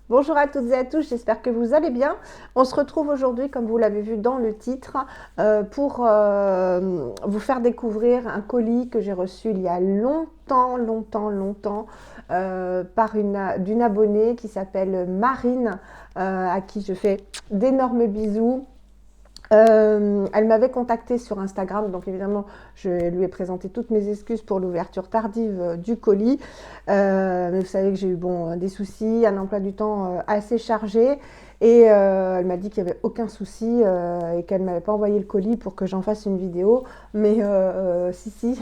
Bonjour à toutes et à tous, j'espère que vous allez bien. On se retrouve aujourd'hui, comme vous l'avez vu dans le titre, pour vous faire découvrir un colis que j'ai reçu il y a longtemps, d'une abonnée qui s'appelle Marine, à qui je fais d'énormes bisous. Elle m'avait contacté sur Instagram, donc évidemment, je lui ai présenté toutes mes excuses pour l'ouverture tardive du colis. Mais vous savez que j'ai eu des soucis, un emploi du temps assez chargé. Et elle m'a dit qu'il n'y avait aucun souci et qu'elle ne m'avait pas envoyé le colis pour que j'en fasse une vidéo. Mais si,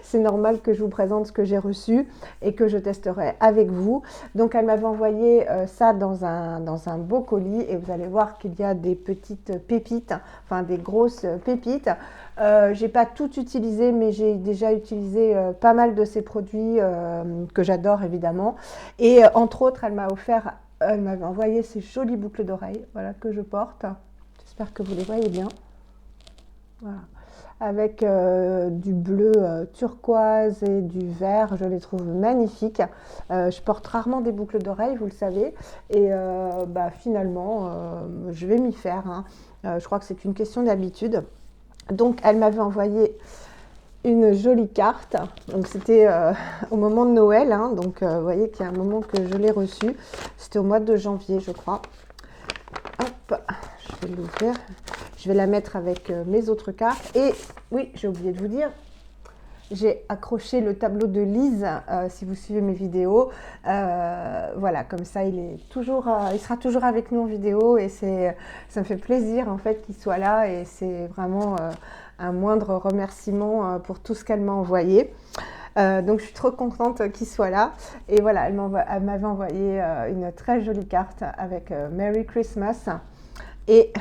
c'est normal que je vous présente ce que j'ai reçu et que je testerai avec vous. Donc elle m'avait envoyé ça dans un beau colis et vous allez voir qu'il y a des petites pépites, enfin des grosses pépites. J'ai pas tout utilisé, mais j'ai déjà utilisé pas mal de ces produits que j'adore évidemment. Et entre autres, elle m'avait envoyé ces jolies boucles d'oreilles, voilà, que je porte. J'espère que vous les voyez bien. Voilà. Avec du bleu turquoise et du vert, je les trouve magnifiques. Je porte rarement des boucles d'oreilles, vous le savez, et finalement, je vais m'y faire, hein. Je crois que c'est une question d'habitude. Donc, elle m'avait envoyé une jolie carte. Donc, c'était au moment de Noël, hein. Donc, vous voyez qu'il y a un moment que je l'ai reçue. C'était au mois de janvier, je crois. Hop, je vais l'ouvrir. Je vais la mettre avec mes autres cartes. Et oui, j'ai oublié de vous dire, j'ai accroché le tableau de Lise, si vous suivez mes vidéos. Voilà, comme ça, il sera toujours avec nous en vidéo et ça me fait plaisir en fait qu'il soit là et c'est vraiment un moindre remerciement pour tout ce qu'elle m'a envoyé. Donc je suis trop contente qu'il soit là. Et voilà, elle m'avait envoyé une très jolie carte avec Merry Christmas et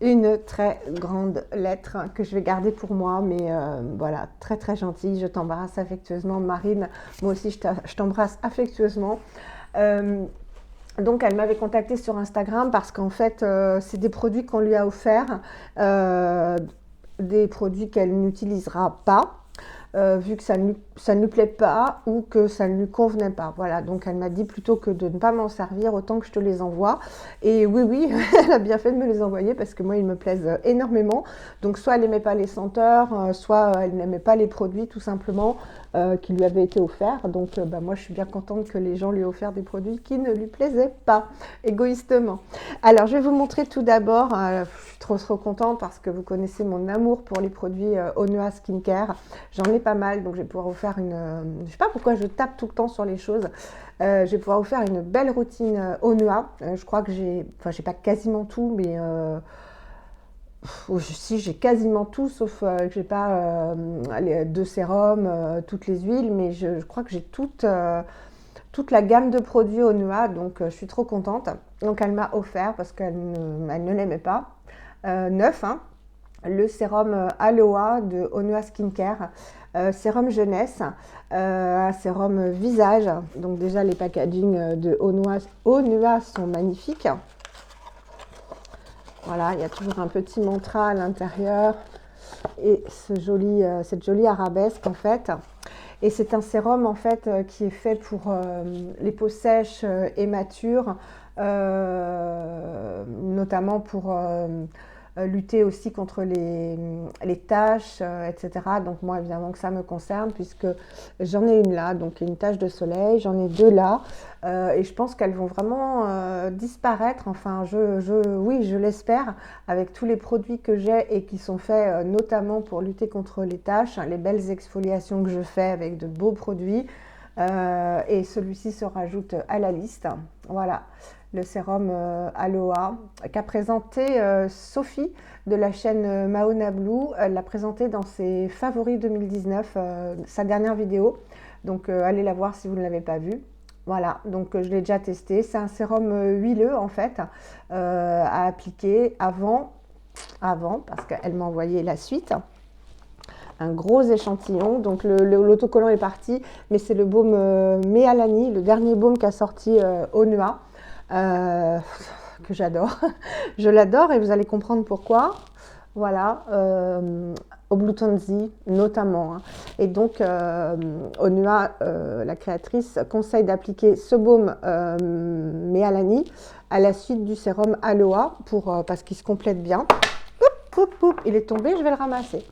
une très grande lettre que je vais garder pour moi, mais voilà, très très gentille. Je t'embrasse affectueusement, Marine. Moi aussi, je t'embrasse affectueusement. Donc, elle m'avait contactée sur Instagram parce qu'en fait, c'est des produits qu'on lui a offerts, des produits qu'elle n'utilisera pas. Vu que ça ne lui plaît pas ou que ça ne lui convenait pas. Voilà, donc elle m'a dit plutôt que de ne pas m'en servir, autant que je te les envoie. Et oui, elle a bien fait de me les envoyer parce que moi, ils me plaisent énormément. Donc soit elle n'aimait pas les senteurs, soit elle n'aimait pas les produits tout simplement qui lui avaient été offerts. Donc moi, je suis bien contente que les gens lui aient offert des produits qui ne lui plaisaient pas, égoïstement. Alors, je vais vous montrer tout d'abord, je suis trop contente parce que vous connaissez mon amour pour les produits Onua Skincare. J'en ai pas mal, donc je vais pouvoir vous faire je sais pas pourquoi je tape tout le temps sur les choses. Je vais pouvoir vous faire une belle routine Onua. Je crois que j'ai pas quasiment tout, mais si j'ai quasiment tout, sauf que j'ai pas les deux sérums, toutes les huiles, mais je crois que j'ai toute la gamme de produits Onua, donc je suis trop contente. Donc elle m'a offert, parce qu'elle ne l'aimait pas, neuf, hein, le sérum Aloe de Onua Skincare, sérum jeunesse, un sérum visage. Donc déjà les packaging de Onua sont magnifiques. Voilà, il y a toujours un petit mantra à l'intérieur et cette jolie arabesque en fait. Et c'est un sérum en fait qui est fait pour les peaux sèches et matures, notamment pour lutter aussi contre les taches, etc. Donc moi évidemment que ça me concerne puisque j'en ai une là, donc une tache de soleil, j'en ai deux là, et je pense qu'elles vont vraiment disparaître, enfin oui je l'espère, avec tous les produits que j'ai et qui sont faits notamment pour lutter contre les taches, les belles exfoliations que je fais avec de beaux produits, et celui-ci se rajoute à la liste. Voilà, le sérum Aloha qu'a présenté Sophie de la chaîne Maona Blue. Elle l'a présenté dans ses favoris 2019, sa dernière vidéo. Donc allez la voir si vous ne l'avez pas vue. Voilà, donc je l'ai déjà testé. C'est un sérum huileux en fait à appliquer avant parce qu'elle m'a envoyé la suite. Un gros échantillon, donc l'autocollant est parti, mais c'est le baume Mealani, le dernier baume qu'a sorti Onua, que j'adore. Je l'adore et vous allez comprendre pourquoi. Voilà, au Blue Tansy notamment, hein. Et donc, Onua, la créatrice, conseille d'appliquer ce baume Mealani à la suite du sérum Aloha parce qu'il se complète bien. Il est tombé, je vais le ramasser.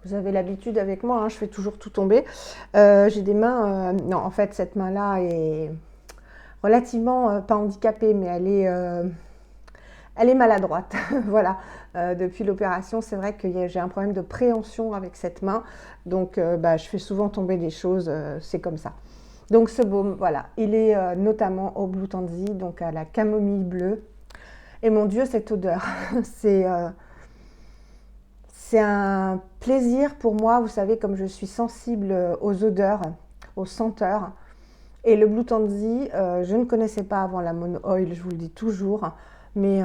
Vous avez l'habitude avec moi, hein, je fais toujours tout tomber. J'ai des mains... non, en fait, cette main-là est relativement, pas handicapée, mais elle est maladroite. Voilà. Depuis l'opération, c'est vrai que j'ai un problème de préhension avec cette main. Donc, je fais souvent tomber des choses. C'est comme ça. Donc, ce baume, voilà. Il est notamment au Blue Tansy, donc à la camomille bleue. Et mon Dieu, cette odeur, c'est un plaisir pour moi. Vous savez, comme je suis sensible aux odeurs, aux senteurs. Et le Blue Tansy, je ne connaissais pas avant la Mono Oil, je vous le dis toujours. Mais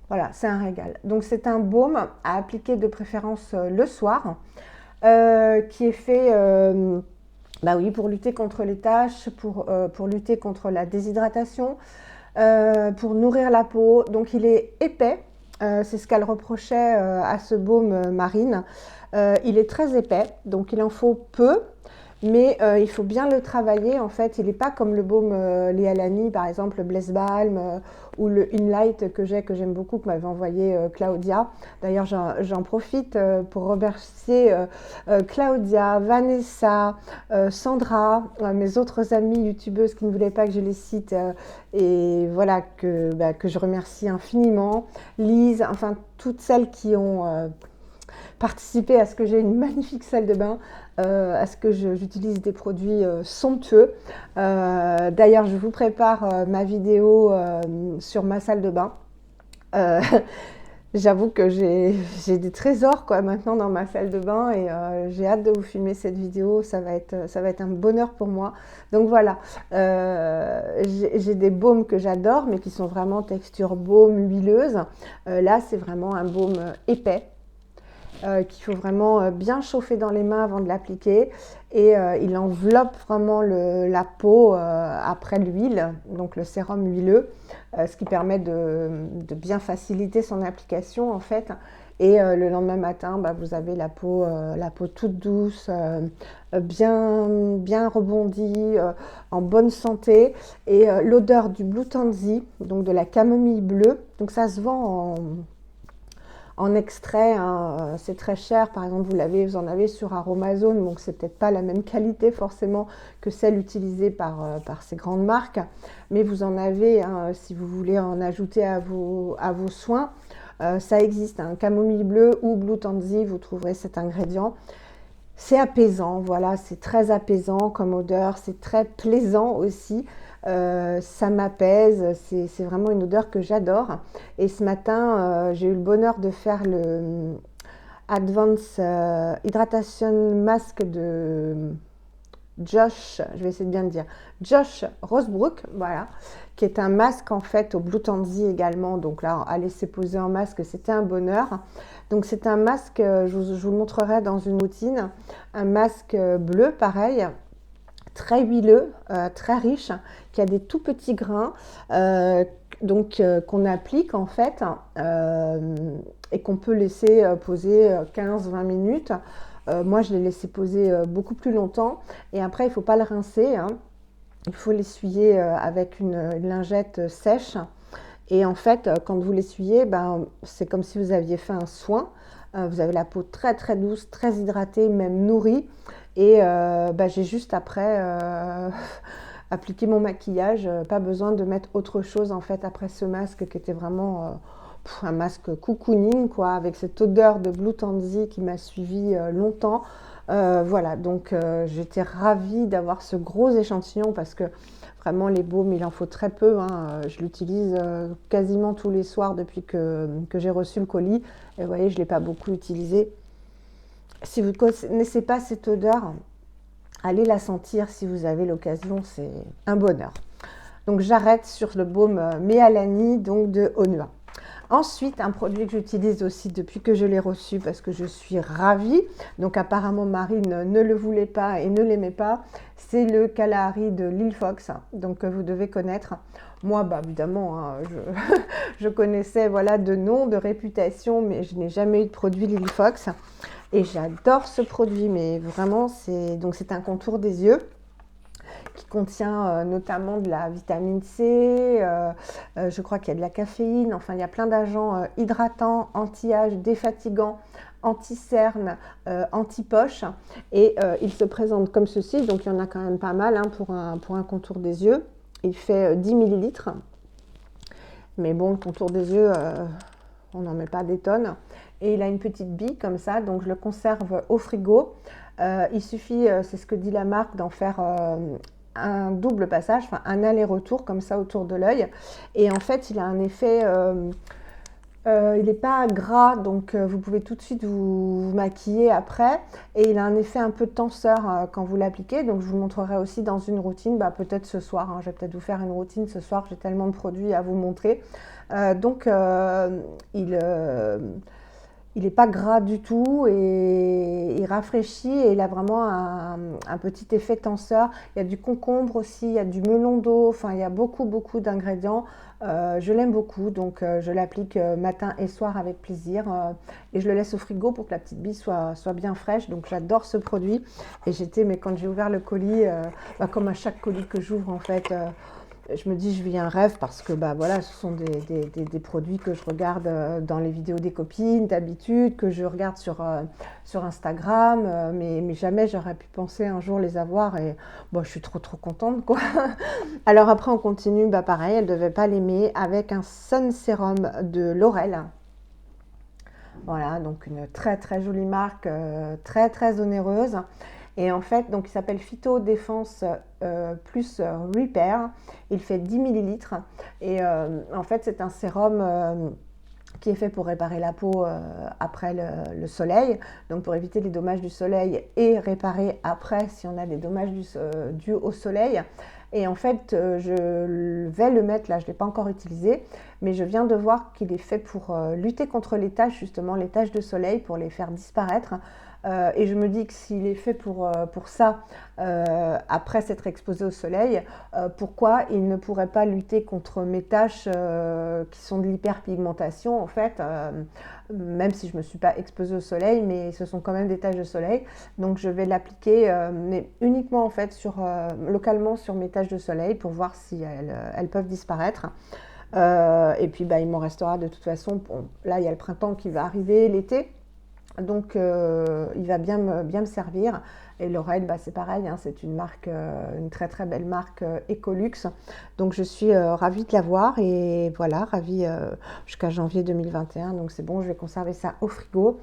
voilà, c'est un régal. Donc, c'est un baume à appliquer de préférence le soir, qui est fait... bah oui, pour lutter contre les taches, pour lutter contre la déshydratation, pour nourrir la peau. Donc il est épais, c'est ce qu'elle reprochait à ce baume Marine. Il est très épais, donc il en faut peu, mais il faut bien le travailler. En fait, il n'est pas comme le baume Lealani, par exemple, le Bless Balm ou le Inlight que j'aime beaucoup, que m'avait envoyé Claudia. D'ailleurs, j'en profite pour remercier Claudia, Vanessa, Sandra, mes autres amies youtubeuses qui ne voulaient pas que je les cite, et voilà, que je remercie infiniment. Lise, enfin, toutes celles qui ont participer à ce que j'ai une magnifique salle de bain, à ce que j'utilise des produits somptueux. D'ailleurs, je vous prépare ma vidéo sur ma salle de bain. J'avoue que j'ai des trésors quoi, maintenant dans ma salle de bain et j'ai hâte de vous filmer cette vidéo, ça va être un bonheur pour moi. Donc voilà, j'ai des baumes que j'adore mais qui sont vraiment texture baume huileuse. Là, c'est vraiment un baume épais. Qu'il faut vraiment bien chauffer dans les mains avant de l'appliquer et il enveloppe vraiment la peau après l'huile, donc le sérum huileux, ce qui permet de bien faciliter son application en fait. Et le lendemain matin, vous avez la peau toute douce, bien rebondie, en bonne santé. Et l'odeur du Blue Tansy, donc de la camomille bleue, donc ça se vend en extrait, hein, c'est très cher. Par exemple, vous en avez sur Aromazone, donc c'est peut-être pas la même qualité forcément que celle utilisée par ces grandes marques, mais vous en avez, hein, si vous voulez en ajouter à vos soins. Ça existe, hein, camomille bleue ou Blue Tansy, vous trouverez cet ingrédient. C'est apaisant, voilà, c'est très apaisant comme odeur, c'est très plaisant aussi. Ça m'apaise, c'est vraiment une odeur que j'adore. Et ce matin, j'ai eu le bonheur de faire le Advanced Hydration Mask de Josh, je vais essayer de bien le dire, Josh Rosebrook, voilà, qui est un masque en fait au Blue Tansy également. Donc là, à laisser poser en masque, c'était un bonheur. Donc c'est un masque, je vous le montrerai dans une routine, un masque bleu pareil, très huileux, très riche, qui a des tout petits grains, qu'on applique en fait et qu'on peut laisser poser 15-20 minutes. Moi, je l'ai laissé poser beaucoup plus longtemps et après, il ne faut pas le rincer, hein. Il faut l'essuyer avec une lingette sèche. Et en fait, quand vous l'essuyez, c'est comme si vous aviez fait un soin. Vous avez la peau très très douce, très hydratée, même nourrie. Et j'ai juste après appliqué mon maquillage. Pas besoin de mettre autre chose en fait après ce masque qui était vraiment un masque cocooning quoi, avec cette odeur de Blue Tansy qui m'a suivi longtemps. Voilà, donc j'étais ravie d'avoir ce gros échantillon parce que vraiment les baumes, il en faut très peu, hein. Je l'utilise quasiment tous les soirs depuis que j'ai reçu le colis. Et vous voyez, je ne l'ai pas beaucoup utilisé. Si vous ne connaissez pas cette odeur, allez la sentir si vous avez l'occasion, c'est un bonheur. Donc j'arrête sur le baume Mealani donc de Onua. Ensuite, un produit que j'utilise aussi depuis que je l'ai reçu parce que je suis ravie. Donc apparemment Marine ne le voulait pas et ne l'aimait pas. C'est le Kalahari de Lil Fox, donc vous devez connaître. Moi, bah, évidemment, hein, je connaissais voilà, de nom, de réputation, mais je n'ai jamais eu de produit Lil Fox. Et j'adore ce produit, mais vraiment, c'est un contour des yeux qui contient notamment de la vitamine C, je crois qu'il y a de la caféine, enfin il y a plein d'agents hydratants, anti-âge, défatigants, anti-cerne, anti-poche, et il se présente comme ceci, donc il y en a quand même pas mal hein, pour un contour des yeux. Il fait 10 millilitres, mais bon, le contour des yeux, on n'en met pas des tonnes. Et il a une petite bille comme ça, donc je le conserve au frigo. Il suffit, c'est ce que dit la marque, d'en faire un double passage, enfin un aller-retour comme ça autour de l'œil. Et en fait, il a un effet, il n'est pas gras, donc vous pouvez tout de suite vous maquiller après. Et il a un effet un peu tenseur quand vous l'appliquez. Donc je vous montrerai aussi dans une routine, bah, peut-être ce soir. Hein, je vais peut-être vous faire une routine ce soir, j'ai tellement de produits à vous montrer. Donc il n'est pas gras du tout et il rafraîchit et il a vraiment un petit effet tenseur. Il y a du concombre aussi, il y a du melon d'eau, enfin il y a beaucoup d'ingrédients. Je l'aime beaucoup, donc je l'applique matin et soir avec plaisir et je le laisse au frigo pour que la petite bille soit bien fraîche. Donc j'adore ce produit et mais quand j'ai ouvert le colis, comme à chaque colis que j'ouvre en fait, je me dis je vis un rêve parce que bah voilà, ce sont des produits que je regarde dans les vidéos des copines d'habitude, que je regarde sur Instagram, mais jamais j'aurais pu penser un jour les avoir et bon, je suis trop contente quoi. Alors après on continue, bah pareil, elle ne devait pas l'aimer, avec un Sun Serum de L'Oréal. Voilà, donc une très jolie marque, très onéreuse. Et en fait, donc il s'appelle Phyto Défense plus Repair. Il fait 10 millilitres. Et en fait, c'est un sérum qui est fait pour réparer la peau après le soleil, donc pour éviter les dommages du soleil et réparer après si on a des dommages dus au soleil. Et en fait, je vais le mettre, là je ne l'ai pas encore utilisé, mais je viens de voir qu'il est fait pour lutter contre les taches, justement les taches de soleil, pour les faire disparaître. Et je me dis que s'il est fait pour ça, après s'être exposé au soleil, pourquoi il ne pourrait pas lutter contre mes taches qui sont de l'hyperpigmentation en fait, même si je ne me suis pas exposée au soleil, mais ce sont quand même des taches de soleil. Donc je vais l'appliquer, mais uniquement en fait localement sur mes taches de soleil pour voir si elles peuvent disparaître. Et puis bah, il m'en restera de toute façon. Bon, là il y a le printemps qui va arriver, l'été. Donc il va bien me servir. Et L'Oréal, bah, c'est pareil, hein, c'est une marque, une très belle marque Ecolux. Donc je suis ravie de l'avoir et voilà, ravie jusqu'à janvier 2021. Donc c'est bon, je vais conserver ça au frigo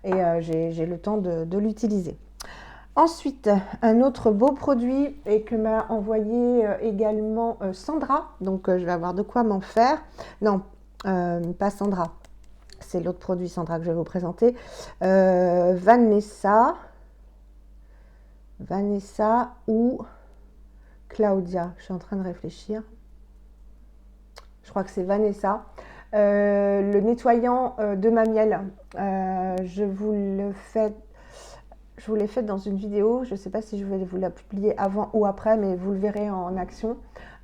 et j'ai le temps de l'utiliser. Ensuite, un autre beau produit et que m'a envoyé également Sandra. Donc je vais avoir de quoi m'en faire. Non, pas Sandra. C'est l'autre produit Sandra que je vais vous présenter. Vanessa ou Claudia. Je suis en train de réfléchir. Je crois que c'est Vanessa. Le nettoyant de ma miel. Je vous l'ai fait dans une vidéo. Je ne sais pas si je vais vous la publier avant ou après, mais vous le verrez en action.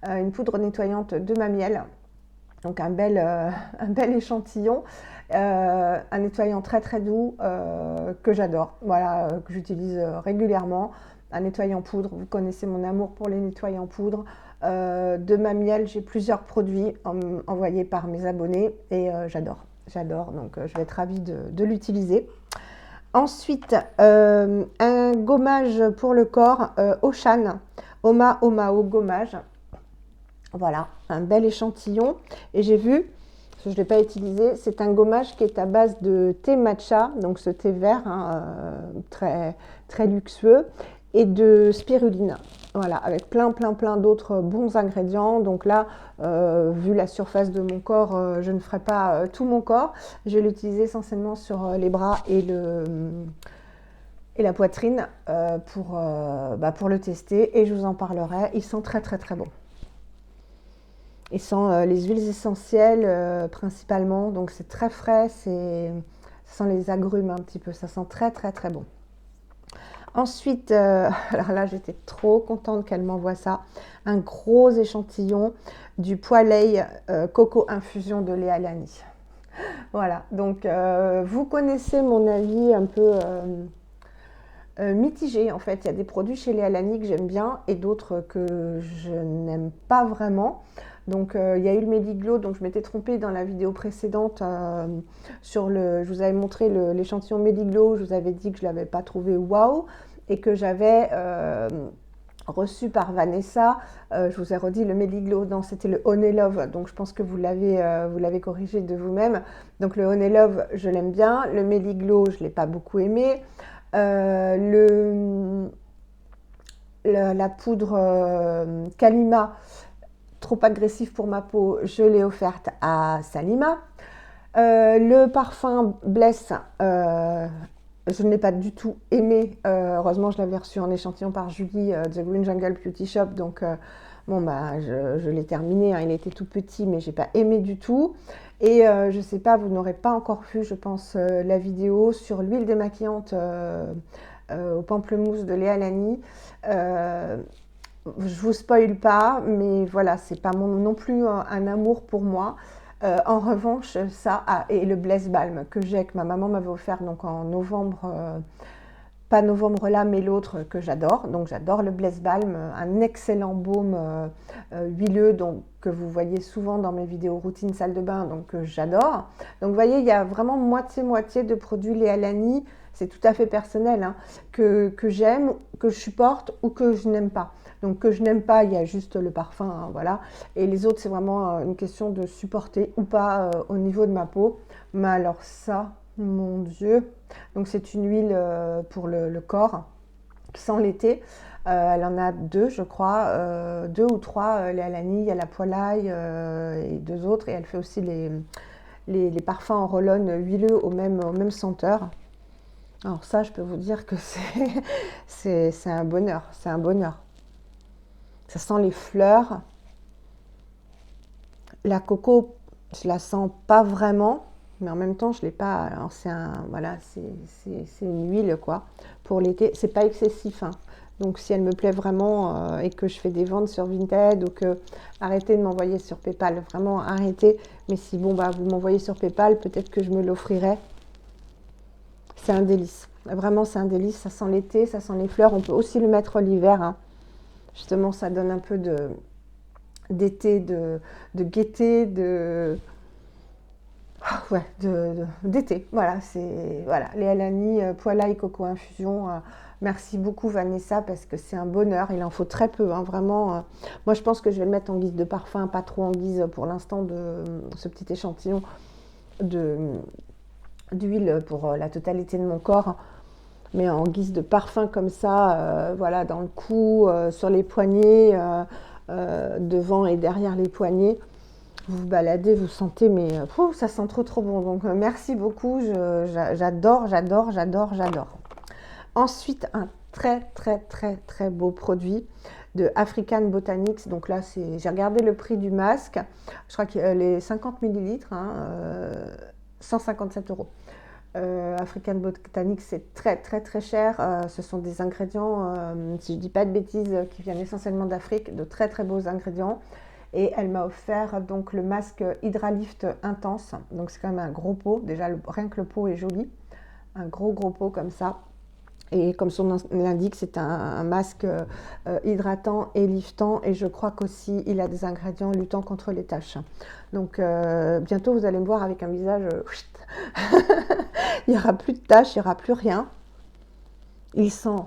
Une poudre nettoyante de ma miel. Donc un bel échantillon, un nettoyant très doux que j'adore, voilà, que j'utilise régulièrement. Un nettoyant poudre, vous connaissez mon amour pour les nettoyants poudre. De ma miel, j'ai plusieurs produits envoyés par mes abonnés et j'adore, donc je vais être ravie de l'utiliser. Ensuite, un gommage pour le corps, Ocean, Omao gommage. Voilà, un bel échantillon. Et j'ai vu, parce que je ne l'ai pas utilisé, c'est un gommage qui est à base de thé matcha, donc ce thé vert hein, très luxueux, et de spiruline. Voilà, avec plein d'autres bons ingrédients. Donc là, vu la surface de mon corps, je ne ferai pas tout mon corps. Je vais l'utiliser essentiellement sur les bras et la poitrine pour le tester. Et je vous en parlerai. Il sent très bon. et sent les huiles essentielles principalement. Donc c'est très frais, ça sent les agrumes un petit peu, ça sent très très très bon. Ensuite, alors là j'étais trop contente qu'elle m'envoie ça, un gros échantillon du Poilei Coco Infusion de Léa Lani. Voilà, donc vous connaissez mon avis un peu mitigé en fait. Il y a des produits chez Léa Lani que j'aime bien et d'autres que je n'aime pas vraiment. Donc il y a eu le Médiglo, donc je m'étais trompée dans la vidéo précédente je vous avais montré l'échantillon Médiglo, je vous avais dit que je ne l'avais pas trouvé waouh et que j'avais reçu par Vanessa, je vous ai redit le Médiglo, non c'était le Honey Love, donc je pense que vous l'avez corrigé de vous-même. Donc le Honey Love je l'aime bien, le Médiglo je ne l'ai pas beaucoup aimé. La poudre Kalima, trop agressif pour ma peau, je l'ai offerte à Salima. Le parfum Bless, je ne l'ai pas du tout aimé. Heureusement, je l'avais reçu en échantillon par Julie, The Green Jungle Beauty Shop. Donc, bon, bah, je l'ai terminé. Hein, il était tout petit, mais je n'ai pas aimé du tout. Et je ne sais pas, vous n'aurez pas encore vu, je pense, la vidéo sur l'huile démaquillante au pamplemousse de Léa Lani. Je vous spoile pas, mais voilà, c'est pas non plus un amour pour moi. En revanche, ça et le Bless Balm que ma maman m'avait offert donc en novembre, pas novembre là, mais l'autre que j'adore. Donc j'adore le Bless Balm, un excellent baume huileux donc que vous voyez souvent dans mes vidéos routine salle de bain, donc que j'adore. Donc vous voyez, il y a vraiment moitié-moitié de produits Léa Lani. C'est tout à fait personnel, hein, que j'aime, que je supporte ou que je n'aime pas. Donc que je n'aime pas, il y a juste le parfum, hein, voilà. Et les autres, c'est vraiment une question de supporter ou pas au niveau de ma peau. Mais alors ça, mon Dieu. Donc c'est une huile pour le corps qui sent l'été. Elle en a deux, je crois, deux ou trois. Léa Lani, il y a la Poilei et deux autres. Et elle fait aussi les parfums en roll-on huileux au même senteur. Alors ça, je peux vous dire que c'est un bonheur, c'est un bonheur. Ça sent les fleurs. La coco, je la sens pas vraiment, mais en même temps, je l'ai pas. Alors voilà, c'est une huile quoi pour l'été. C'est pas excessif, hein. Donc si elle me plaît vraiment et que je fais des ventes sur Vinted ou que arrêtez de m'envoyer sur PayPal, vraiment arrêtez. Mais si bon bah vous m'envoyez sur PayPal, peut-être que je me l'offrirai. C'est un délice. Vraiment, c'est un délice. Ça sent l'été, ça sent les fleurs. On peut aussi le mettre l'hiver, hein. Justement, ça donne un peu d'été, de gaieté, d'été. Voilà, voilà. Léa Lani, Poilei Coco Infusion. Merci beaucoup Vanessa parce que c'est un bonheur. Il en faut très peu, hein, vraiment. Moi, je pense que je vais le mettre en guise de parfum, pas trop en guise pour l'instant de ce petit échantillon d'huile pour la totalité de mon corps, mais en guise de parfum comme ça, voilà, dans le cou, sur les poignets, devant et derrière les poignets. Vous vous baladez, vous sentez, mais ça sent trop bon. Donc merci beaucoup, j'adore. Ensuite, un très beau produit de African Botanics. Donc là, j'ai regardé le prix du masque. Je crois que les 50 ml, 157 €. African Botanics, c'est très cher. Ce sont des ingrédients, si je ne dis pas de bêtises, qui viennent essentiellement d'Afrique, de très beaux ingrédients. Et elle m'a offert donc le masque Hydralift Intense. Donc c'est quand même un gros pot. Déjà, rien que le pot est joli. Un gros pot comme ça. Et comme son nom l'indique, c'est un masque hydratant et liftant. Et je crois qu'aussi, il a des ingrédients luttant contre les taches. Donc, bientôt, vous allez me voir avec un visage... il n'y aura plus de taches, il n'y aura plus rien. Il sent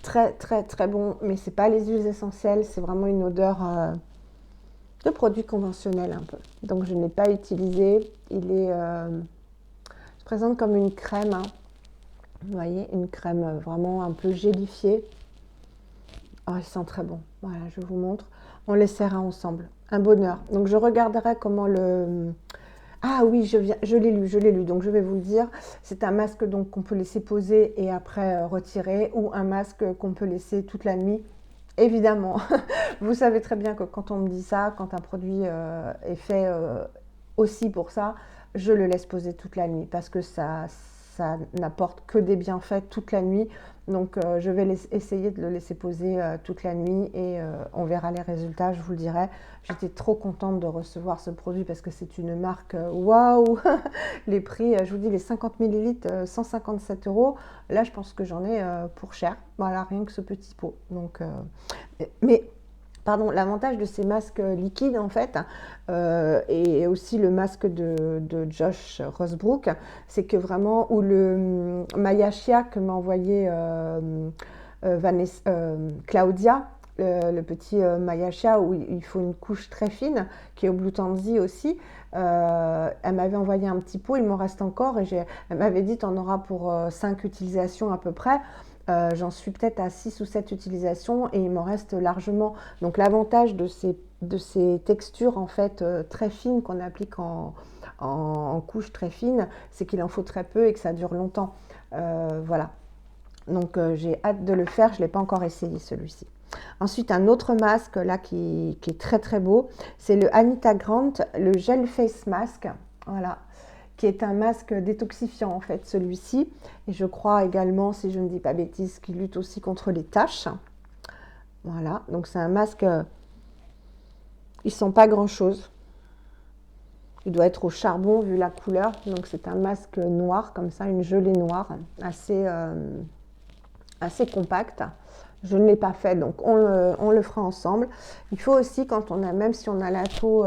très bon. Mais ce n'est pas les huiles essentielles. C'est vraiment une odeur de produit conventionnel un peu. Donc, je ne l'ai pas utilisé. Il est... se présente comme une crème, hein. Vous voyez, une crème vraiment un peu gélifiée. Oh, il sent très bon. Voilà, je vous montre. On l'essaiera ensemble. Un bonheur. Donc, je regarderai comment le... Ah oui, je l'ai lu. Donc, je vais vous le dire. C'est un masque donc qu'on peut laisser poser et après retirer, ou un masque qu'on peut laisser toute la nuit Évidemment, vous savez très bien que quand on me dit ça, quand un produit est fait aussi pour ça, je le laisse poser toute la nuit parce que ça n'apporte que des bienfaits toute la nuit. Donc je vais essayer de le laisser poser toute la nuit et on verra les résultats, je vous le dirai. J'étais trop contente de recevoir ce produit parce que c'est une marque waouh. Les prix, je vous dis, les 50 millilitres, 157 euros. Là, je pense que j'en ai pour cher. Voilà, rien que ce petit pot. Donc, mais pardon, l'avantage de ces masques liquides en fait, et aussi le masque de Josh Rosebrook, c'est que vraiment, ou le Maya Chia que m'a envoyé Claudia, le petit Maya Chia où il faut une couche très fine, qui est au Blue Tansy aussi. Elle m'avait envoyé un petit pot, il m'en reste encore, et elle m'avait dit t'en auras pour 5 utilisations à peu près. J'en suis peut-être à 6 ou 7 utilisations et il m'en reste largement. Donc l'avantage de ces textures en fait très fines qu'on applique en couche très fine, c'est qu'il en faut très peu et que ça dure longtemps. Voilà. Donc j'ai hâte de le faire, je ne l'ai pas encore essayé celui-ci. Ensuite, un autre masque là qui est très très beau, c'est le Anita Grant, le Gel Face Mask. Voilà, qui est un masque détoxifiant en fait celui-ci. Et je crois également, si je ne dis pas bêtise, qu'il lutte aussi contre les taches. Voilà, donc c'est un masque, il sent pas grand chose. Il doit être au charbon vu la couleur. Donc c'est un masque noir comme ça, une gelée noire, assez compact. Je ne l'ai pas fait, donc on le fera ensemble. Il faut aussi, quand on a, même si on a la peau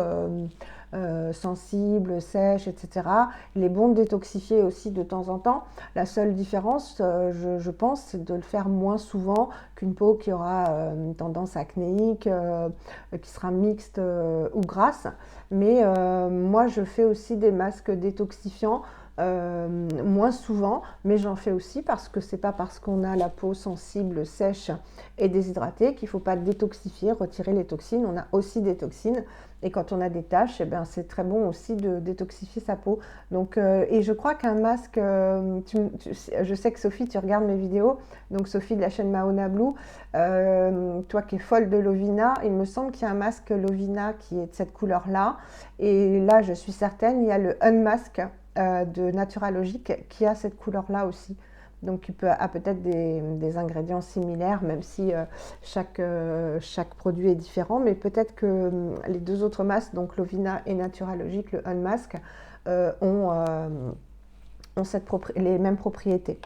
sensible, sèche, etc., il est bon de détoxifier aussi de temps en temps. La seule différence, je pense, c'est de le faire moins souvent qu'une peau qui aura une tendance acnéique, qui sera mixte ou grasse. Mais moi, je fais aussi des masques détoxifiants. Moins souvent, mais j'en fais aussi parce que c'est pas parce qu'on a la peau sensible, sèche et déshydratée qu'il ne faut pas détoxifier, retirer les toxines. On a aussi des toxines et quand on a des taches, eh ben, c'est très bon aussi de détoxifier sa peau. Donc, et je crois qu'un masque, je sais que Sophie, tu regardes mes vidéos, donc Sophie de la chaîne Mahona Blue, toi qui es folle de Lovina, il me semble qu'il y a un masque Lovina qui est de cette couleur-là. Et là, je suis certaine, il y a le Unmask de Naturalogique qui a cette couleur-là aussi. Donc il a peut-être des ingrédients similaires, même si chaque produit est différent. Mais peut-être que les deux autres masques, donc Lovina et Naturalogique, le Unmask, ont les mêmes propriétés.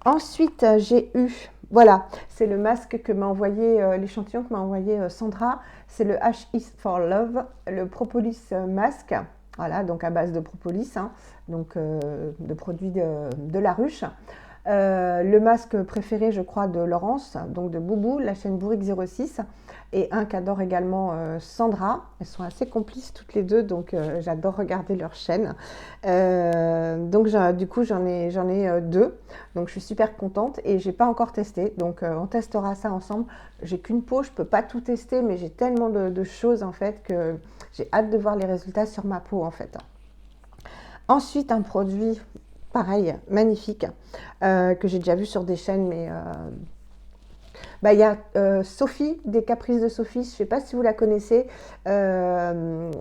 Ensuite, j'ai eu, voilà, c'est le masque que m'a envoyé, l'échantillon que m'a envoyé Sandra. C'est le H is for Love, le Propolis Mask. Voilà, donc à base de propolis, hein, donc de produits de la ruche. Le masque préféré, je crois, de Laurence, donc de Boubou, la chaîne Bourrique06, et un qu'adore également Sandra. Elles sont assez complices toutes les deux, donc j'adore regarder leur chaîne. Donc du coup, j'en ai deux, donc je suis super contente et j'ai pas encore testé, donc on testera ça ensemble. J'ai qu'une peau, je peux pas tout tester, mais j'ai tellement de choses en fait que j'ai hâte de voir les résultats sur ma peau en fait. Ensuite, un produit pareil, magnifique, que j'ai déjà vu sur des chaînes, mais il y a Sophie, des Caprices de Sophie, je ne sais pas si vous la connaissez, elle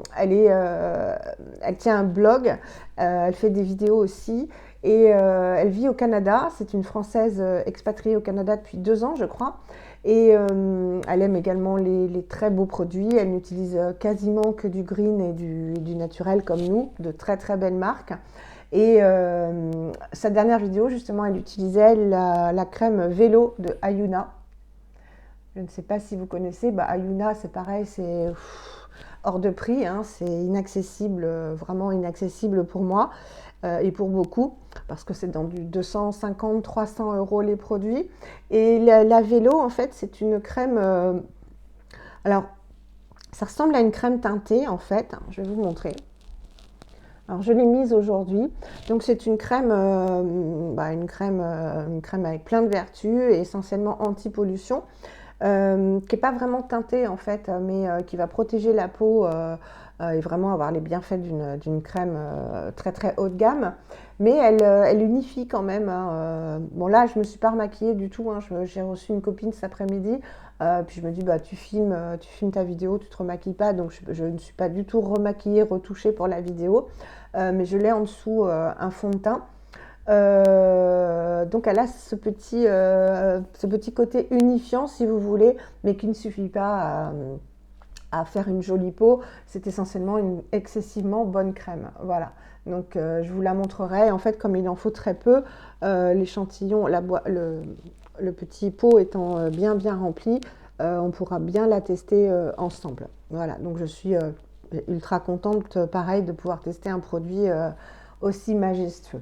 tient un blog, elle fait des vidéos aussi, et elle vit au Canada, c'est une Française expatriée au Canada depuis 2 ans, je crois, et elle aime également les très beaux produits, elle n'utilise quasiment que du green et du naturel comme nous, de très très belles marques. Et sa dernière vidéo, justement, elle utilisait la crème vélo de Ayuna. Je ne sais pas si vous connaissez, Ayuna, c'est pareil, c'est hors de prix, hein, c'est inaccessible, vraiment inaccessible pour moi et pour beaucoup, parce que c'est dans du 250-300 € les produits. Et la vélo, en fait, c'est une crème, alors, ça ressemble à une crème teintée, en fait, je vais vous montrer. Alors je l'ai mise aujourd'hui, donc c'est une crème, une crème avec plein de vertus et essentiellement anti-pollution. qui n'est pas vraiment teintée en fait, mais qui va protéger la peau et vraiment avoir les bienfaits d'une crème très très haut de gamme. Mais elle unifie quand même, hein. Bon là, je ne me suis pas remaquillée du tout, hein. J'ai reçu une copine cet après-midi. Puis je me dis, bah, tu filmes ta vidéo, tu ne te remaquilles pas. Donc je ne suis pas du tout remaquillée, retouchée pour la vidéo. Mais je l'ai en dessous un fond de teint. Donc elle a ce petit côté unifiant si vous voulez, mais qui ne suffit pas à faire une jolie peau. C'est essentiellement une excessivement bonne crème. Voilà. Donc je vous la montrerai. En fait, comme il en faut très peu, l'échantillon, le petit pot étant bien rempli, on pourra bien la tester ensemble. Voilà. Donc je suis ultra contente, pareil, de pouvoir tester un produit aussi majestueux.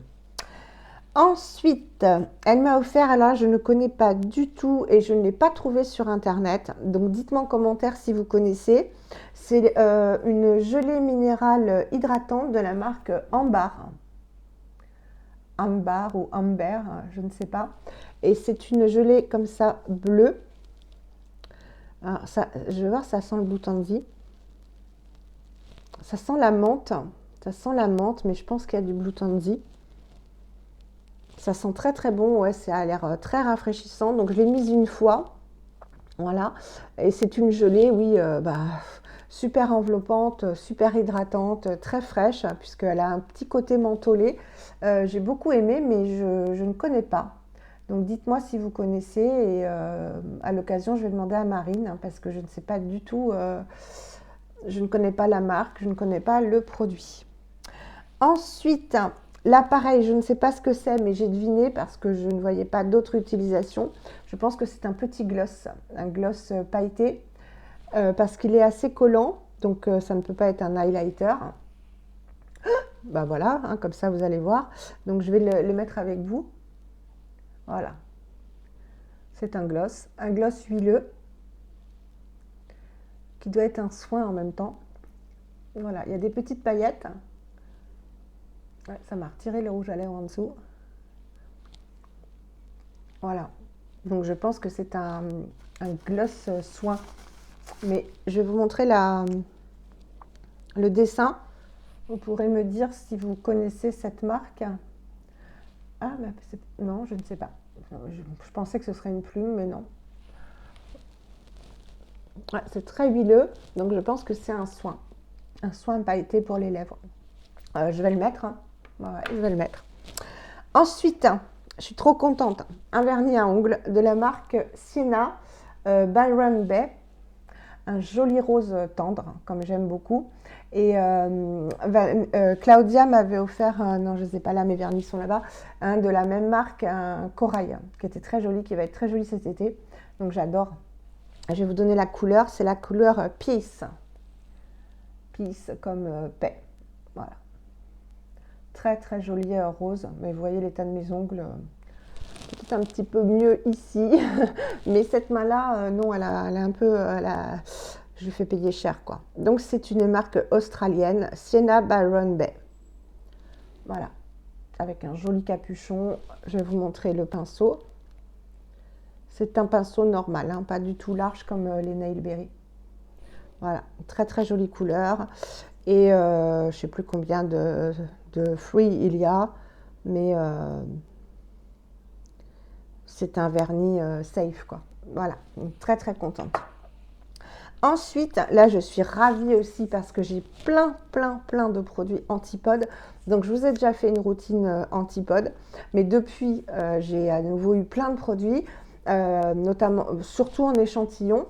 Ensuite, elle m'a offert, alors je ne connais pas du tout et je ne l'ai pas trouvé sur internet, donc dites-moi en commentaire si vous connaissez. C'est une gelée minérale hydratante de la marque Ambar. Ambar ou Amber, je ne sais pas. Et c'est une gelée comme ça bleue. Alors ça, je vais voir, ça sent le Blue Tansy. Ça sent la menthe. Ça sent la menthe, mais je pense qu'il y a du Blue Tansy. Ça sent très très bon, ouais, ça a l'air très rafraîchissant. Donc je l'ai mise une fois, voilà. Et c'est une gelée, oui, super enveloppante, super hydratante, très fraîche, puisqu'elle a un petit côté mentholé. J'ai beaucoup aimé, mais je ne connais pas. Donc dites-moi si vous connaissez et à l'occasion je vais demander à Marine, hein, parce que je ne sais pas du tout, je ne connais pas la marque, je ne connais pas le produit. Ensuite, là, pareil, je ne sais pas ce que c'est, mais j'ai deviné parce que je ne voyais pas d'autre utilisation. Je pense que c'est un petit gloss, un gloss pailleté, parce qu'il est assez collant, donc ça ne peut pas être un highlighter. Bah voilà, hein, comme ça vous allez voir. Donc je vais le mettre avec vous. Voilà. C'est un gloss huileux, qui doit être un soin en même temps. Voilà, il y a des petites paillettes. Ouais, ça m'a retiré le rouge à lèvres en dessous. Voilà. Donc je pense que c'est un gloss soin. Mais je vais vous montrer le dessin. Vous pourrez me dire si vous connaissez cette marque. Ah, bah, non, je ne sais pas. Je pensais que ce serait une plume, mais non. Ouais, c'est très huileux, donc je pense que c'est un soin. Un soin pailleté pour les lèvres. Je vais le mettre, hein. Ouais, je vais le mettre. Ensuite, je suis trop contente. Un vernis à ongles de la marque Sienna Byron Bay. Un joli rose tendre, comme j'aime beaucoup. Et Claudia m'avait offert, non je ne sais pas là, mes vernis sont là-bas, de la même marque, un corail, qui était très joli, qui va être très joli cet été. Donc j'adore. Je vais vous donner la couleur, c'est la couleur Peace. Peace comme paix. Voilà. Très très joli rose, mais vous voyez l'état de mes ongles, peut-être un petit peu mieux ici, mais cette main-là, non, elle a un peu, je lui fais payer cher, quoi. Donc c'est une marque australienne, Sienna Byron Bay. Voilà, avec un joli capuchon. Je vais vous montrer le pinceau. C'est un pinceau normal, hein, pas du tout large comme les Nailberry. Voilà, très très jolie couleur. Et je ne sais plus combien de fruits il y a, mais c'est un vernis safe, quoi. Voilà, très très contente. Ensuite, là je suis ravie aussi parce que j'ai plein de produits Antipode. Donc je vous ai déjà fait une routine Antipode, mais depuis j'ai à nouveau eu plein de produits, notamment surtout en échantillon.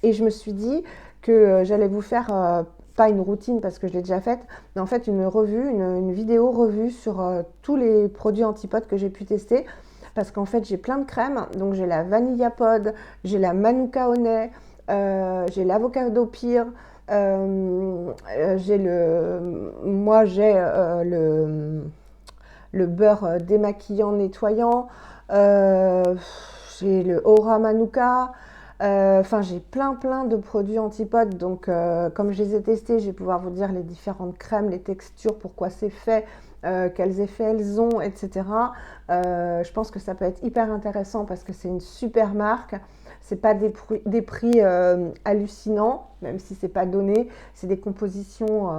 Et je me suis dit que j'allais vous faire pas une routine parce que je l'ai déjà faite, mais en fait une revue, une vidéo revue sur tous les produits Antipode que j'ai pu tester. Parce qu'en fait j'ai plein de crèmes, donc j'ai la Vanilla Pod, j'ai la Manuka Honey, j'ai l'Avocado Pear, j'ai le beurre démaquillant nettoyant, j'ai le Aura Manuka. Enfin, j'ai plein de produits Antipode, donc comme je les ai testés, je vais pouvoir vous dire les différentes crèmes, les textures, pourquoi c'est fait, quels effets elles ont, etc. Je pense que ça peut être hyper intéressant parce que c'est une super marque. C'est pas des prix hallucinants, même si c'est pas donné. C'est des compositions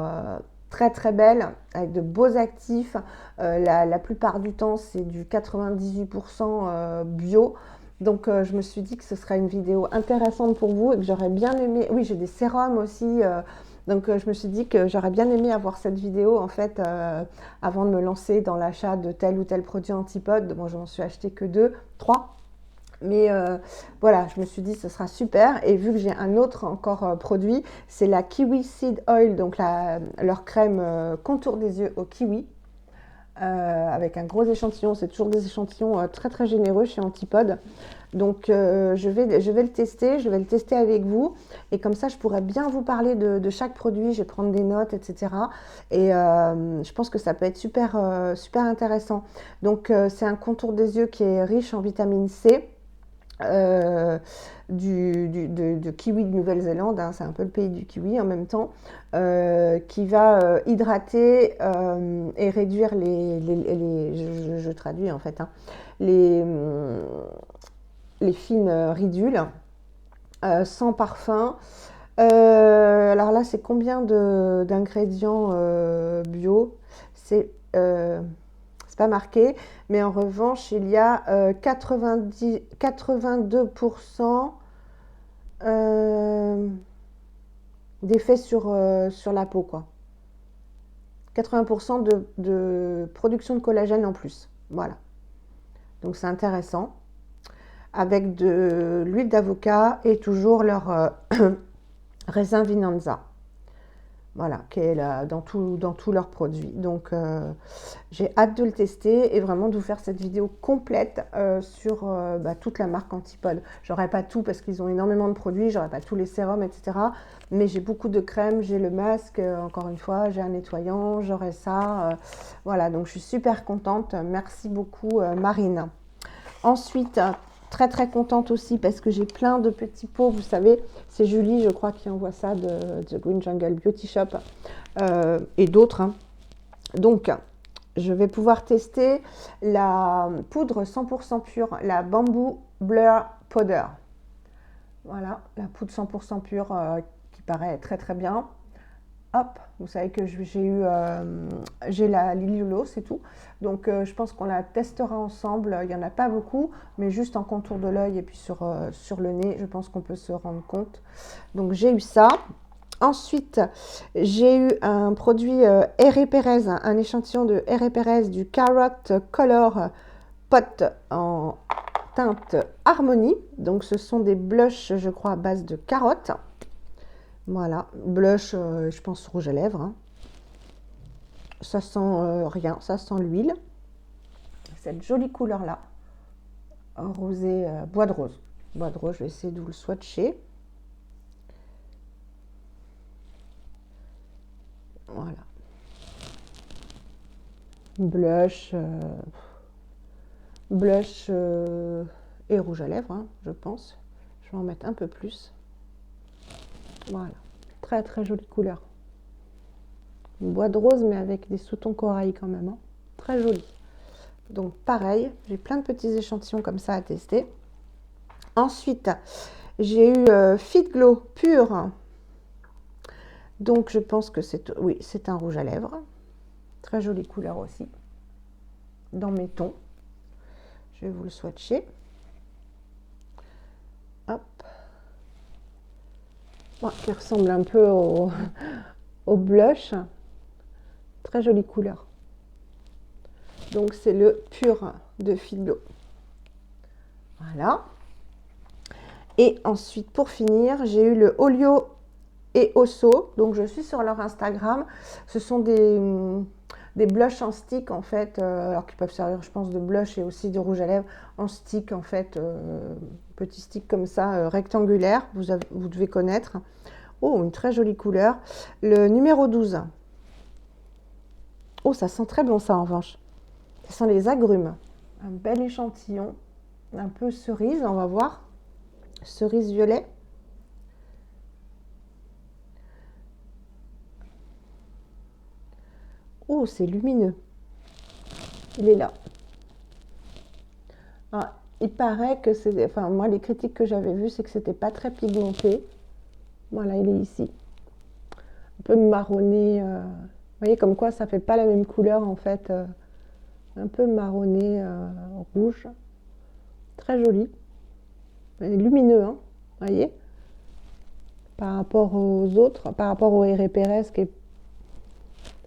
très très belles, avec de beaux actifs. La plupart du temps, c'est du 98% bio. Donc, je me suis dit que ce serait une vidéo intéressante pour vous et que j'aurais bien aimé. Oui, j'ai des sérums aussi. Donc, je me suis dit que j'aurais bien aimé avoir cette vidéo en fait avant de me lancer dans l'achat de tel ou tel produit Antipode. Bon, je m'en suis acheté que 2, 3. Mais voilà, je me suis dit ce sera super. Et vu que j'ai un autre encore produit, c'est la Kiwi Seed Oil, donc leur crème contour des yeux au kiwi. Avec un gros échantillon, c'est toujours des échantillons très très généreux chez Antipode. Donc je vais le tester, je vais le tester avec vous. Et comme ça, je pourrais bien vous parler de chaque produit, je vais prendre des notes, etc. Et je pense que ça peut être super, super intéressant. Donc c'est un contour des yeux qui est riche en vitamine C. euh, de kiwi de Nouvelle-Zélande, hein, c'est un peu le pays du kiwi en même temps, qui va hydrater et réduire je traduis en fait, hein, les, les fines ridules, sans parfum. Alors là, c'est combien d'ingrédients bio? C'est pas marqué, mais en revanche, il y a 82% d'effet sur la peau, quoi. 80% de production de collagène en plus. Voilà. Donc c'est intéressant. Avec de l'huile d'avocat et toujours leur raisin Vinanza. Voilà, qui est là, dans tous leurs produits. Donc, j'ai hâte de le tester et vraiment de vous faire cette vidéo complète sur toute la marque Antipode. J'aurai pas tout parce qu'ils ont énormément de produits, j'aurai pas tous les sérums, etc. Mais j'ai beaucoup de crèmes, j'ai le masque, encore une fois, j'ai un nettoyant, j'aurai ça. Voilà, donc je suis super contente. Merci beaucoup, Marine. Ensuite, très très contente aussi parce que j'ai plein de petits pots, vous savez, c'est Julie, je crois, qui envoie ça de The Green Jungle Beauty Shop et d'autres. Hein. Donc, je vais pouvoir tester la poudre 100% pure, la Bamboo Blur Powder. Voilà, la poudre 100% pure qui paraît très très bien. Hop, vous savez que j'ai la Liliolo, c'est tout. Donc je pense qu'on la testera ensemble. Il n'y en a pas beaucoup, mais juste en contour de l'œil et puis sur le nez, je pense qu'on peut se rendre compte. Donc j'ai eu ça. Ensuite, j'ai eu un produit R. Perez, un échantillon de R. Perez du Carrot Color Pot en teinte Harmonie. Donc ce sont des blushs, je crois, à base de carottes. Voilà, blush, je pense rouge à lèvres. Hein. Ça sent rien, ça sent l'huile. Cette jolie couleur-là, rosé, bois de rose. Bois de rose, je vais essayer de vous le swatcher. Voilà. Blush, et rouge à lèvres, hein, je pense. Je vais en mettre un peu plus. Voilà, très très jolie couleur. Bois de rose, mais avec des sous-tons corail quand même. Hein. Très joli. Donc pareil, j'ai plein de petits échantillons comme ça à tester. Ensuite, j'ai eu Fit Glow pur. Donc je pense que oui, c'est un rouge à lèvres. Très jolie couleur aussi. Dans mes tons. Je vais vous le swatcher. Hop. Bon, qui ressemble un peu au blush. Très jolie couleur. Donc c'est le pur de Fit Glow. Voilà. Et ensuite, pour finir, j'ai eu le Olio et Osso. Donc je suis sur leur Instagram. Ce sont des blushs en stick en fait, alors qui peuvent servir, je pense, de blush et aussi de rouge à lèvres en stick en fait, petit stick comme ça, rectangulaire. Vous devez connaître. Oh, une très jolie couleur. Le numéro 12. Oh, ça sent très bon ça en revanche. Ça sent les agrumes. Un bel échantillon, un peu cerise, on va voir. Cerise violet. Oh, c'est lumineux. Il est là. Ah, il paraît que c'est... Enfin, moi, les critiques que j'avais vues, c'est que c'était pas très pigmenté. Voilà, il est ici. Un peu marronné. Vous voyez, comme quoi, ça fait pas la même couleur, en fait. Un peu marronné, rouge. Très joli. Et lumineux, hein. Vous voyez, par rapport aux autres, par rapport au Herré Pérez, qui est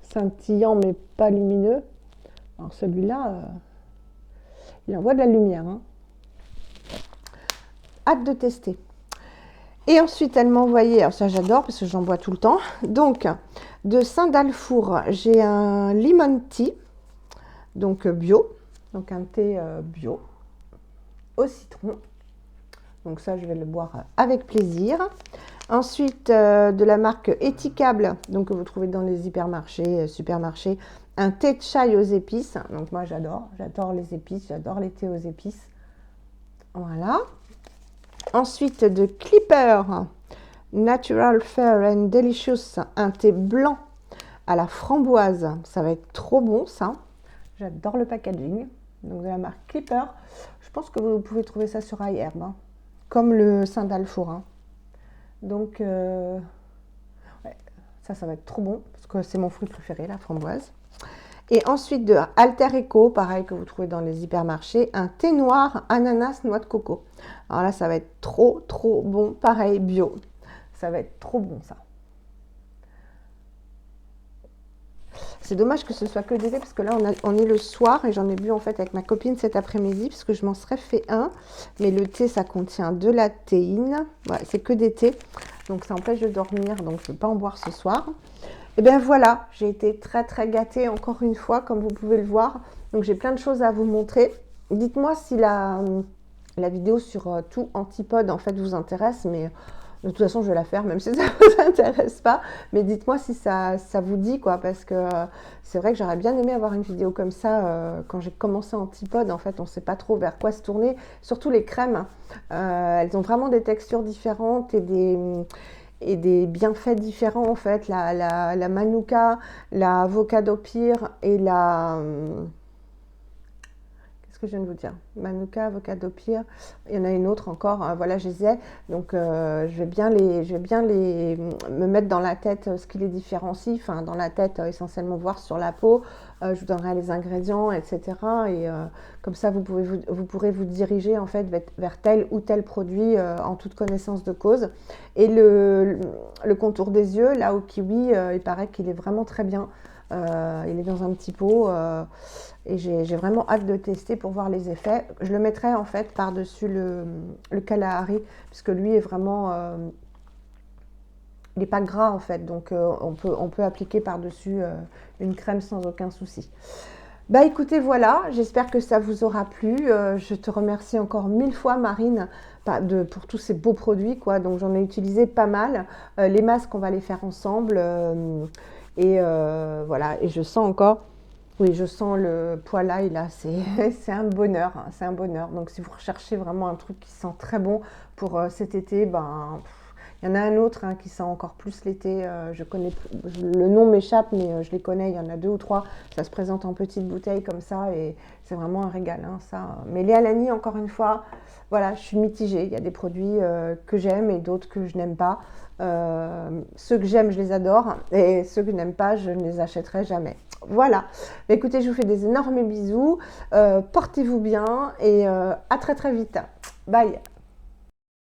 scintillant, mais pas lumineux. Alors, celui-là, il envoie de la lumière, hein. Hâte de tester. Et ensuite, elle m'a envoyé, alors ça j'adore parce que j'en bois tout le temps, donc de Saint-Dalfour, j'ai un lemon tea, donc bio, donc un thé bio au citron. Donc ça, je vais le boire avec plaisir. Ensuite, de la marque Éthicable, donc que vous trouvez dans les hypermarchés, supermarchés, un thé de chai aux épices. Donc moi, j'adore les épices, j'adore les thés aux épices. Voilà. Ensuite, de Clipper, Natural Fair and Delicious, un thé blanc à la framboise. Ça va être trop bon, ça. J'adore le packaging. Donc, de la marque Clipper. Je pense que vous pouvez trouver ça sur iHerb, hein, comme le Saint-Dalfour, hein. Donc, ouais, ça va être trop bon, parce que c'est mon fruit préféré, la framboise. Et ensuite, de Alter Eco, pareil que vous trouvez dans les hypermarchés, un thé noir, ananas, noix de coco. Alors là, ça va être trop, trop bon. Pareil, bio. Ça va être trop bon, ça. C'est dommage que ce soit que des thés, parce que là, on est le soir, et j'en ai bu en fait avec ma copine cet après-midi, parce que je m'en serais fait un. Mais le thé, ça contient de la théine. Ouais, c'est que des thés, donc ça empêche de dormir, donc je ne vais pas en boire ce soir. Et bien voilà, j'ai été très très gâtée encore une fois, comme vous pouvez le voir. Donc j'ai plein de choses à vous montrer. Dites-moi si la vidéo sur tout Antipode en fait vous intéresse, mais de toute façon je vais la faire même si ça ne vous intéresse pas. Mais dites-moi si ça vous dit, quoi, parce que c'est vrai que j'aurais bien aimé avoir une vidéo comme ça. Quand j'ai commencé Antipode, en fait on ne sait pas trop vers quoi se tourner. Surtout les crèmes, elles ont vraiment des textures différentes et des bienfaits différents en fait, la Manuka, la Avocado Pear et la... Qu'est-ce que je viens de vous dire? Manuka, Avocado Pear, il y en a une autre encore, voilà, je les ai. Donc je vais bien me mettre dans la tête ce qui les différencie, enfin dans la tête essentiellement voir sur la peau. Je vous donnerai les ingrédients, etc. Et comme ça, vous pourrez vous diriger en fait vers tel ou tel produit en toute connaissance de cause. Et le contour des yeux, là au kiwi, il paraît qu'il est vraiment très bien. Il est dans un petit pot et j'ai vraiment hâte de tester pour voir les effets. Je le mettrai en fait par-dessus le Kalahari, puisque lui est vraiment... il n'est pas gras en fait, donc on peut appliquer par-dessus une crème sans aucun souci. Bah écoutez, voilà, j'espère que ça vous aura plu. Je te remercie encore 1000 fois, Marine, pour tous ces beaux produits, quoi. Donc j'en ai utilisé pas mal. Les masques, on va les faire ensemble. Et voilà, et je sens encore, oui, je sens le poil là, c'est un bonheur, hein, c'est un bonheur. Donc si vous recherchez vraiment un truc qui sent très bon pour cet été, ben... Il y en a un autre, hein, qui sent encore plus l'été. Je connais, le nom m'échappe, mais je les connais. Il y en a 2 ou 3. Ça se présente en petites bouteilles comme ça et c'est vraiment un régal, hein, ça. Mais les Alani, encore une fois, voilà, je suis mitigée. Il y a des produits que j'aime et d'autres que je n'aime pas. Ceux que j'aime, je les adore, et ceux que je n'aime pas, je ne les achèterai jamais. Voilà. Écoutez, je vous fais des énormes bisous. Portez-vous bien et à très très vite. Bye.